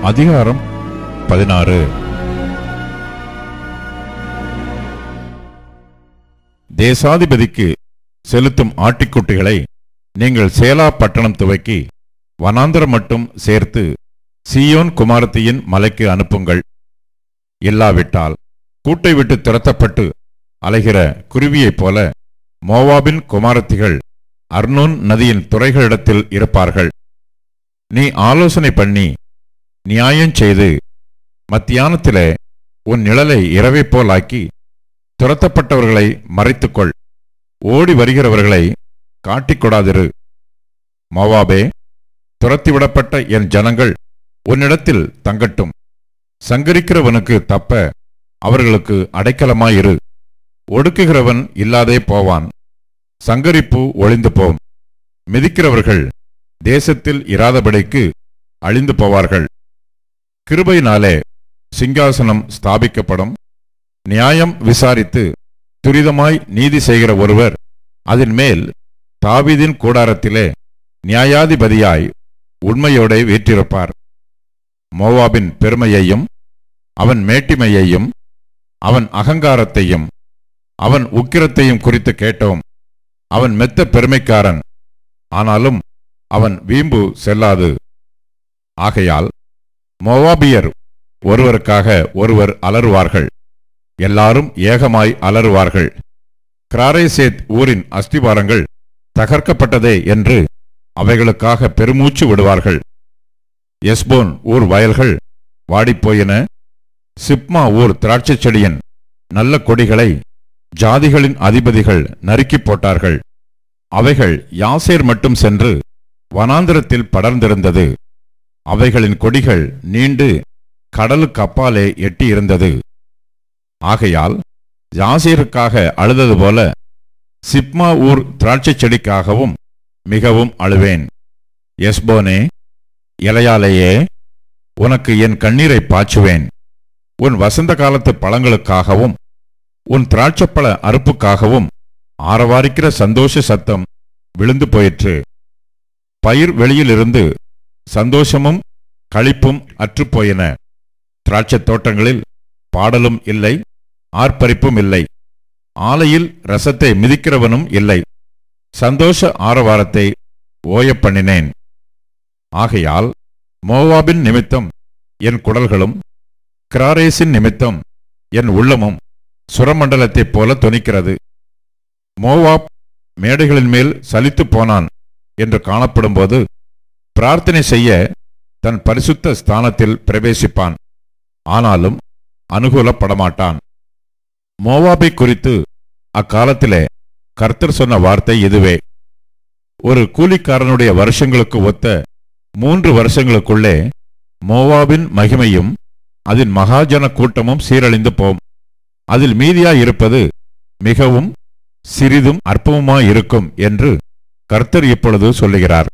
அதிகாரம் 16. தேசாதிபதிக்கு செலுத்தும் ஆட்டிக்குட்டிகளை நீங்கள் சேலா பட்டணம் துவக்கி வனாந்தரம் மட்டும் சேர்த்து சீயோன் குமாரத்தியின் மலைக்கு அனுப்புங்கள். இல்லாவிட்டால் கூட்டை விட்டு துரத்தப்பட்டு அலைகிற குருவியைப் போல மோவாபின் குமாரத்திகள் அர்னோன் நதியின் துறைகளிடத்தில் இருப்பார்கள். நீ ஆலோசனை பண்ணி நியாயம் செய்து மத்தியானத்திலே உன் நிழலை இரவைப் போலாக்கி துரத்தப்பட்டவர்களை மறைத்துக்கொள். ஓடி வருகிறவர்களை காட்டிக்கொடாதிரு. மோவாபே, துரத்திவிடப்பட்ட என் ஜனங்கள் உன்னிடத்தில் தங்கட்டும். சங்கரிக்கிறவனுக்கு தப்ப அவர்களுக்கு அடைக்கலமாயிரு. ஒடுக்குகிறவன் இல்லாதே போவான். சங்கரிப்பு ஒளிந்து போம். மிதிக்கிறவர்கள் தேசத்தில் இராதபடிக்கு அழிந்து போவார்கள். கிருபையினாலே சிங்காசனம் ஸ்தாபிக்கப்படும். நியாயம் விசாரித்து துரிதமாய் நீதி செய்கிற ஒருவர் அதன் மேல் தாவீதின் கூடாரத்திலே நியாயாதிபதியாய் உண்மையோடே வீற்றிருப்பார். மோவாபின் பெருமையையும் அவன் மேட்டிமையையும் அவன் அகங்காரத்தையும் அவன் உக்கிரத்தையும் குறித்து கேட்டோம். அவன் மெத்த பெருமைக்காரன், ஆனாலும் அவன் வீம்பு செல்லாது. ஆகையால் மோவாபியர் ஒருவருக்காக ஒருவர் அலறுவார்கள். எல்லாரும் ஏகமாய் அலறுவார்கள். கிராரேசேத் ஊரின் அஸ்திவாரங்கள் தகர்க்கப்பட்டதே என்று அவைகளுக்காக பெருமூச்சு விடுவார்கள். எஸ்போன் ஊர் வயல்கள் வாடிப்போயின. சிப்மா ஊர் திராட்சை செடியின் நல்ல கொடிகளை ஜாதிகளின் அதிபதிகள் நறுக்கி போட்டார்கள். அவைகள் யாசேர் மட்டும் சென்று வனாந்திரத்தில் படர்ந்திருந்தது. அவைகளின் கொடிகள் நீண்டு கடலுக்கு அப்பாலே எட்டியிருந்தது. ஆகையால் யாசேருக்காக அழுதது போல சிப்மா ஊர் திராட்சை செடிக்காகவும் மிகவும் அழுவேன். எஸ்போனே, இலையாலேயே உனக்கு என் கண்ணீரை பாய்ச்சுவேன். உன் வசந்த காலத்து பழங்களுக்காகவும் உன் திராட்சப்பழ அறுப்புக்காகவும் ஆரவாரிக்கிற சந்தோஷ சத்தம் விழுந்து போயிற்று. பயிர் வெளியிலிருந்து சந்தோஷமும் களிப்பும் அற்றுப்போயின. திராட்சைத் தோட்டங்களில் பாடலும் இல்லை, ஆர்ப்பரிப்பும் இல்லை. ஆலையில் ரசத்தை மிதிக்கிறவனும் இல்லை. சந்தோஷ ஆரவாரத்தை ஓயப் பண்ணினேன். ஆகையால் மோவாபின் நிமித்தம் என் குடல்களும் கிராரேசின் நிமித்தம் என் உள்ளமும் சுரமண்டலத்தைப் போல தொனிக்கிறது. மோவாப் மேடைகளின் மேல் சலித்து போனான் என்று காணப்படும்போது பிரார்த்தனை செய்ய தன் பரிசுத்த ஸ்தானத்தில் பிரவேசிப்பான். ஆனாலும் அனுகூலப்படமாட்டான். மோவாபை குறித்து அக்காலத்திலே கர்த்தர் சொன்ன வார்த்தை இதுவே: ஒரு கூலிக்காரனுடைய வருஷங்களுக்கு ஒத்த 3 வருஷங்களுக்குள்ளே மோவாபின் மகிமையும் அதன் மகாஜன கூட்டமும் சீரழிந்து போம். அதில் மீதியாயிருப்பது மிகவும் சிறிதும் அற்பமுமாயிருக்கும் என்று கர்த்தர் இப்பொழுது சொல்லுகிறார்.